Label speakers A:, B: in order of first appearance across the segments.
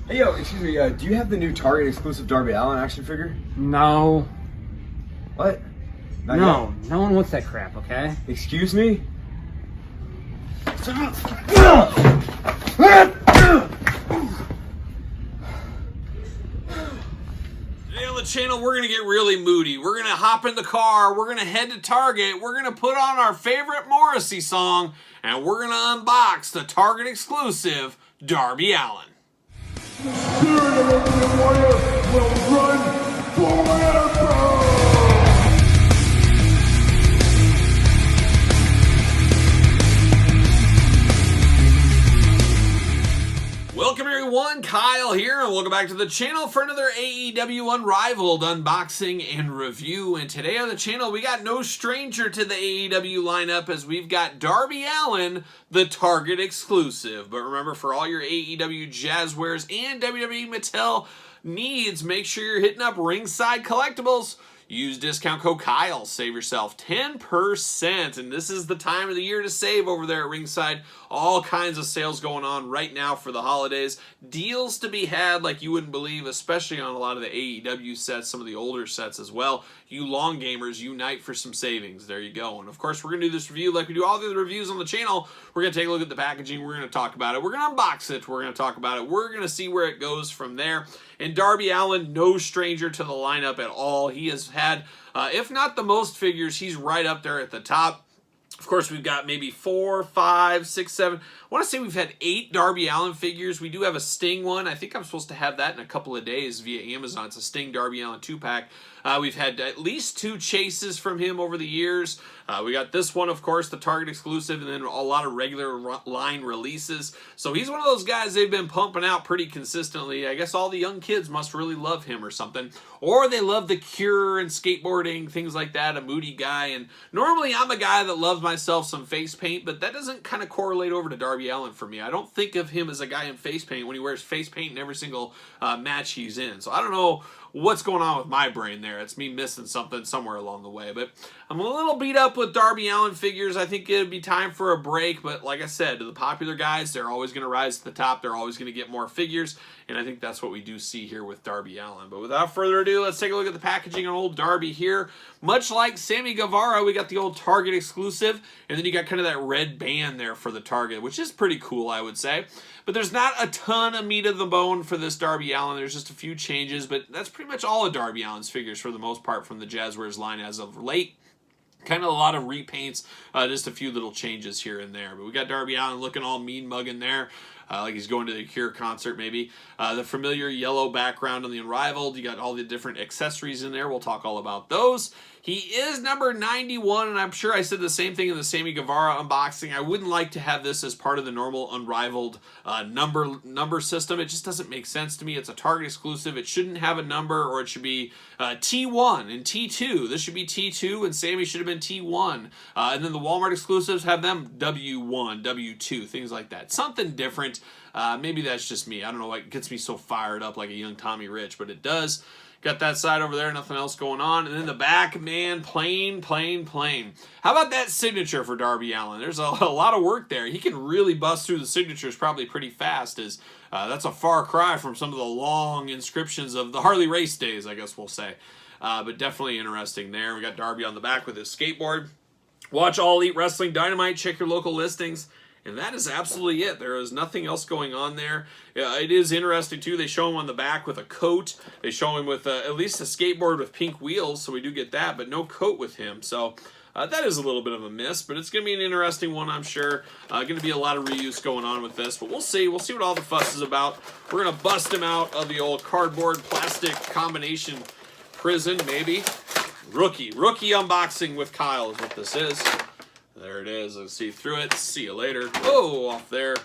A: Hey, yo, excuse me, do you have the new Target exclusive Darby Allin action figure?
B: No.
A: What? Not
B: No. No one wants that crap, okay?
A: yet? Excuse me?
C: Today on the channel, we're going to get really moody. We're going to hop in the car. We're going to head to Target. We're going to put on our favorite Morrissey song, and we're going to unbox the Target exclusive Darby Allin.
D: Spirit of the warrior will run forever!
C: Welcome everyone, Kyle here, and welcome back to the channel for another AEW Unrivaled unboxing and review. And today on the channel, we got no stranger to the AEW lineup as we've got Darby Allin, the Target exclusive. But remember, for all your AEW Jazzwares and WWE Mattel needs, make sure you're hitting up Ringside Collectibles. Use discount code Kyle, save yourself 10%, and this is the time of the year to save over there at Ringside. All kinds of sales going on right now for the holidays. Deals to be had like you wouldn't believe, especially on a lot of the AEW sets, some of the older sets as well. You long gamers, unite for some savings. There you go. And of course, we're going to do this review like we do all the other reviews on the channel. We're going to take a look at the packaging. We're going to talk about it. We're going to unbox it. We're going to talk about it. We're going to see where it goes from there. And Darby Allin, no stranger to the lineup at all. He has had, if not the most figures, he's right up there at the top. Of course, we've got maybe 4, 5, 6, 7. I want to say we've had 8 Darby Allin figures. We do have a Sting one. I think I'm supposed to have that in a couple of days via Amazon. It's a Sting Darby Allin 2-pack. We've had at least 2 chases from him over the years. We got this one, of course, the Target exclusive, and then a lot of regular line releases. So he's one of those guys they've been pumping out pretty consistently. I guess all the young kids must really love him or something. Or they love The Cure and skateboarding, things like that, a moody guy. And normally I'm a guy that loves myself some face paint, but that doesn't kind of correlate over to Darby Allin for me. I don't think of him as a guy in face paint when he wears face paint in every single match he's in. So I don't know what's going on with my brain there. It's me missing something somewhere along the way. But I'm a little beat up with Darby Allin figures. I think it'd be time for a break. But like I said, to the popular guys, they're always going to rise to the top. They're always going to get more figures. And I think that's what we do see here with Darby Allin. But without further ado, let's take a look at the packaging on old Darby here. Much like Sammy Guevara, we got the old Target exclusive. And then you got kind of that red band there for the Target, which is pretty cool, I would say. But there's not a ton of meat of the bone for this Darby Allin. There's just a few changes, but that's pretty much all of Darby Allin's figures for the most part from the Jazzwares line as of late. Kind of a lot of repaints, just a few little changes here and there. But we got Darby Allin looking all mean mugging there. Like he's going to the Cure concert, maybe. The familiar yellow background on the Unrivaled. You got all the different accessories in there. We'll talk all about those. He is number 91, and I'm sure I said the same thing in the Sammy Guevara unboxing. I wouldn't like to have this as part of the normal Unrivaled number system. It just doesn't make sense to me. It's a Target exclusive. It shouldn't have a number, or it should be T1 and T2. This should be T2, and Sammy should have been T1. And then the Walmart exclusives have them W1, W2, things like that. Something different. Maybe that's just me. I don't know what gets me so fired up like a young Tommy Rich, but it does. Got that side over there, nothing else going on. And then the back, man, plain. How about that signature for Darby Allin? There's a lot of work there. He can really bust through the signatures probably pretty fast. That's a far cry from some of the long inscriptions of the Harley race days, I guess we'll say. But definitely interesting there. We got Darby on the back with his skateboard. Watch All Elite Wrestling Dynamite. Check your local listings. And that is absolutely it. There is nothing else going on there. It is interesting, too. They show him on the back with a coat. They show him with at least a skateboard with pink wheels, so we do get that, but no coat with him. So that is a little bit of a miss, but it's going to be an interesting one, I'm sure. Going to be a lot of reuse going on with this, but we'll see. We'll see what all the fuss is about. We're going to bust him out of the old cardboard plastic combination prison, maybe. Rookie unboxing with Kyle is what this is. There it is. Let's see through it. See you later. Whoa, off there.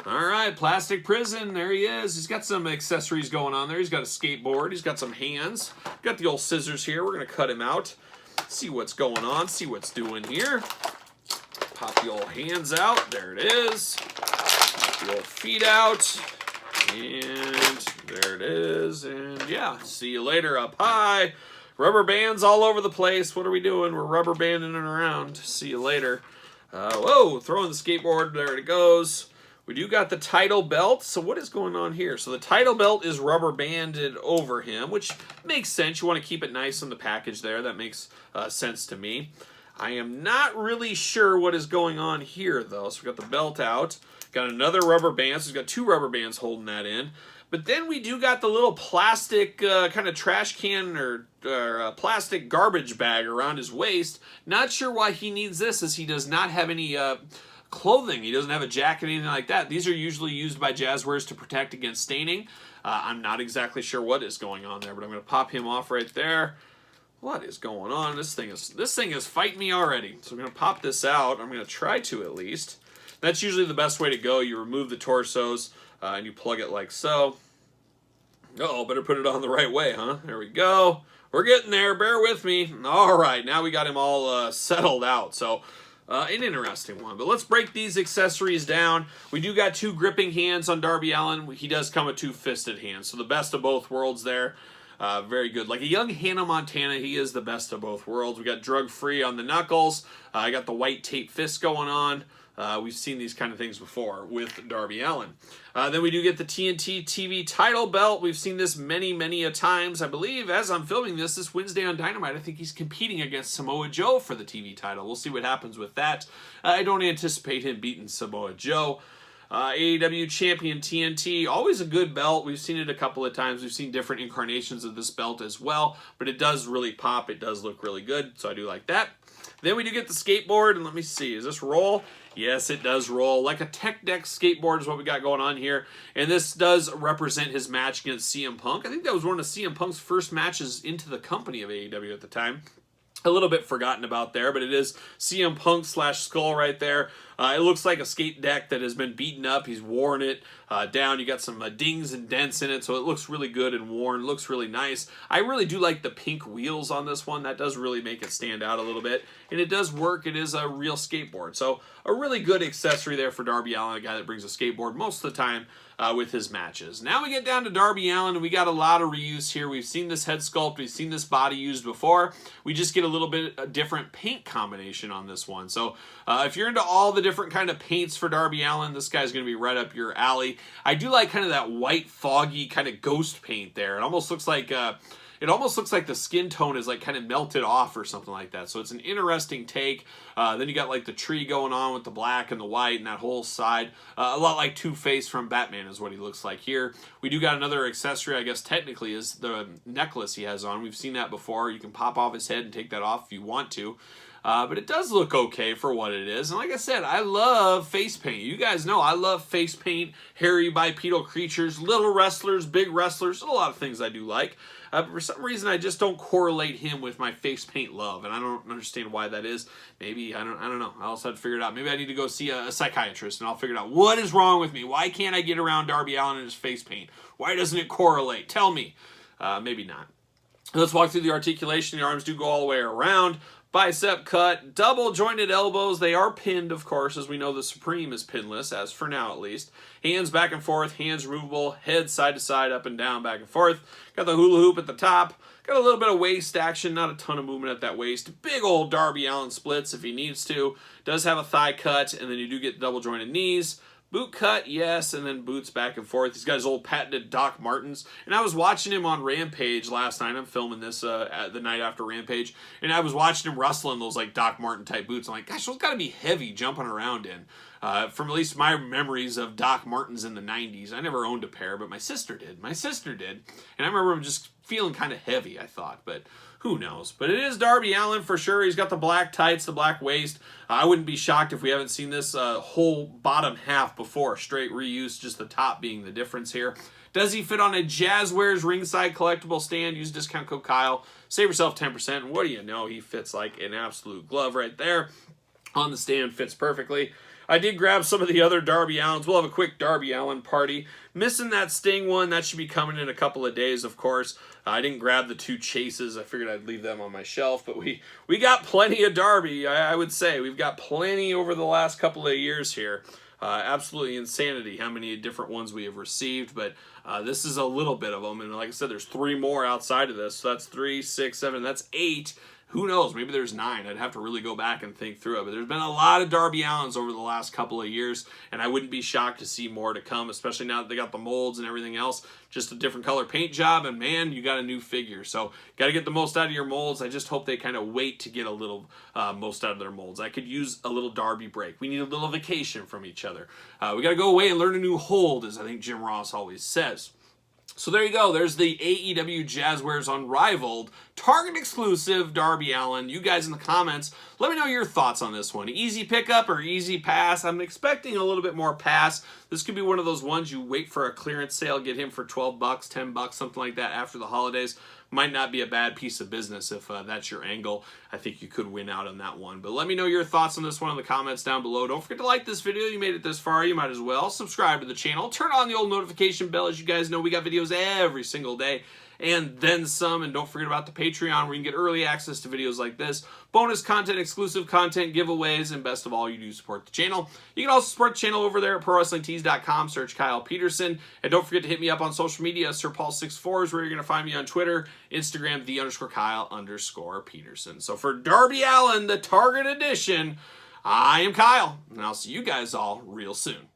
C: All right, plastic prison. There he is. He's got some accessories going on there. He's got a skateboard. He's got some hands. Got the old scissors here. We're going to cut him out. See what's going on. See what's doing here. Pop the old hands out. There it is. Pop the old feet out. And there it is. And yeah, see you later up high. Rubber bands all over the place. What are we doing? We're rubber banding it around. See you later. Whoa, throwing the skateboard. There it goes. We do got the title belt. So what is going on here? So the title belt is rubber banded over him, which makes sense. You want to keep it nice on the package there. That makes sense to me. I am not really sure what is going on here, though. So we got the belt out. Got another rubber band. So we've got 2 rubber bands holding that in. But then we do got the little plastic kind of trash can or plastic garbage bag around his waist. Not sure why he needs this, as he does not have any clothing. He doesn't have a jacket, anything like that. These are usually used by Jazzwares to protect against staining. I'm not exactly sure what is going on there, but I'm going to pop him off right there. What is going on? This thing is fighting me already. So I'm going to pop this out. I'm going to try to, at least. That's usually the best way to go. You remove the torsos and you plug it like so. Uh-oh, better put it on the right way, huh? There we go. We're getting there. Bear with me. All right, now we got him all settled out. So an interesting one. But let's break these accessories down. We do got 2 gripping hands on Darby Allin. He does come with 2 fisted hands. So the best of both worlds there. Very good. Like a young Hannah Montana, he is the best of both worlds. We got drug-free on the knuckles. I got the white tape fist going on. We've seen these kind of things before with Darby Allin. Then we do get the TNT TV title belt. We've seen this many, many a times. I believe, as I'm filming this Wednesday on Dynamite, I think he's competing against Samoa Joe for the TV title. We'll see what happens with that. I don't anticipate him beating Samoa Joe. AEW Champion TNT, always a good belt. We've seen it a couple of times. We've seen different incarnations of this belt as well, but it does really pop. It does look really good, so I do like that. Then we do get the skateboard, and let me see, is this roll? Yes, it does roll. Like a tech deck skateboard is what we got going on here, and this does represent his match against CM Punk. I think that was one of CM Punk's first matches into the company of AEW at the time. A little bit forgotten about there, but it is CM Punk / Skull right there. It looks like a skate deck that has been beaten up. He's worn it down. You got some dings and dents in it, so it looks really good and worn. It looks really nice. I really do like the pink wheels on this one. That does really make it stand out a little bit, and it does work. It is a real skateboard, so a really good accessory there for Darby Allin, a guy that brings a skateboard most of the time with his matches. Now we get down to Darby Allin, and we got a lot of reuse here. We've seen this head sculpt. We've seen this body used before. We just get a little bit a different paint combination on this one. So if you're into all the different kind of paints for Darby Allin, this guy's going to be right up your alley. I do like kind of that white, foggy kind of ghost paint there. It almost looks like the skin tone is like kind of melted off or something like that. So it's an interesting take. Then you got like the tree going on with the black and the white and that whole side. A lot like Two-Face from Batman is what he looks like here. We do got another accessory, I guess technically, is the necklace he has on. We've seen that before. You can pop off his head and take that off if you want to. But it does look okay for what it is. And like I said, I love face paint. You guys know I love face paint, hairy bipedal creatures, little wrestlers, big wrestlers, a lot of things I do like. But for some reason, I just don't correlate him with my face paint love, and I don't understand why that is. Maybe, I don't know. I also have to figure it out. Maybe I need to go see a psychiatrist, and I'll figure it out. What is wrong with me? Why can't I get around Darby Allin and his face paint? Why doesn't it correlate? Tell me. Maybe not. Let's walk through the articulation. The arms do go all the way around. Bicep cut, double jointed elbows. They are pinned, of course, as we know the Supreme is pinless, as for now at least. Hands back and forth, hands removable, head side to side, up and down, back and forth. Got the hula hoop at the top. Got a little bit of waist action, not a ton of movement at that waist. Big old Darby Allin splits if he needs to. Does have a thigh cut, and then you do get double jointed knees. Boot cut, yes, and then boots back and forth. He's got his old patented Doc Martens. And I was watching him on Rampage last night. I'm filming this at the night after Rampage. And I was watching him wrestling those like Doc Marten type boots. I'm like, gosh, those got to be heavy jumping around in. From at least my memories of Doc Martens in the 90s. I never owned a pair, but my sister did. And I remember them just feeling kind of heavy, I thought. But who knows? But it is Darby Allin for sure. He's got the black tights, the black waist. I wouldn't be shocked if we haven't seen this whole bottom half before. Straight reuse, just the top being the difference here. Does he fit on a Jazzwares ringside collectible stand? Use discount code Kyle. Save yourself 10%. And what do you know? He fits like an absolute glove right there. On the stand, fits perfectly. I did grab some of the other Darby Allins. We'll have a quick Darby Allin party. Missing that Sting one. That should be coming in a couple of days, of course. I didn't grab the 2 chases. I figured I'd leave them on my shelf. But we got plenty of Darby, I would say. We've got plenty over the last couple of years here. Absolutely insanity how many different ones we have received. But this is a little bit of them. And like I said, there's 3 more outside of this. So that's 3, 6, 7. That's 8. Who knows? Maybe there's 9. I'd have to really go back and think through it. But there's been a lot of Darby Allins over the last couple of years, and I wouldn't be shocked to see more to come, especially now that they got the molds and everything else. Just a different color paint job, and man, you got a new figure. So got to get the most out of your molds. I just hope they kind of wait to get a little most out of their molds. I could use a little Darby break. We need a little vacation from each other. We got to go away and learn a new hold, as I think Jim Ross always says. So there you go. There's the AEW Jazzwares Unrivaled Target exclusive Darby Allin. You guys in the comments, let me know your thoughts on this one. Easy pickup or easy pass? I'm expecting a little bit more pass. This could be one of those ones you wait for a clearance sale, get him for 12 bucks, 10 bucks, something like that after the holidays. Might not be a bad piece of business if that's your angle. I think you could win out on that one. But let me know your thoughts on this one in the comments down below. Don't forget to like this video. You made it this far, you might as well. Subscribe to the channel. Turn on the old notification bell. As you guys know, we got videos every single day and then some. And don't forget about the Patreon, where you can get early access to videos like this, bonus content, exclusive content, giveaways, and best of all, you do support the channel. You can also support the channel over there at ProWrestlingTees.com. Search Kyle Peterson. And don't forget to hit me up on social media. SirPaul64 is where you're going to find me on Twitter, Instagram, _Kyle_Peterson. So for Darby Allin, the Target Edition, I am Kyle, and I'll see you guys all real soon.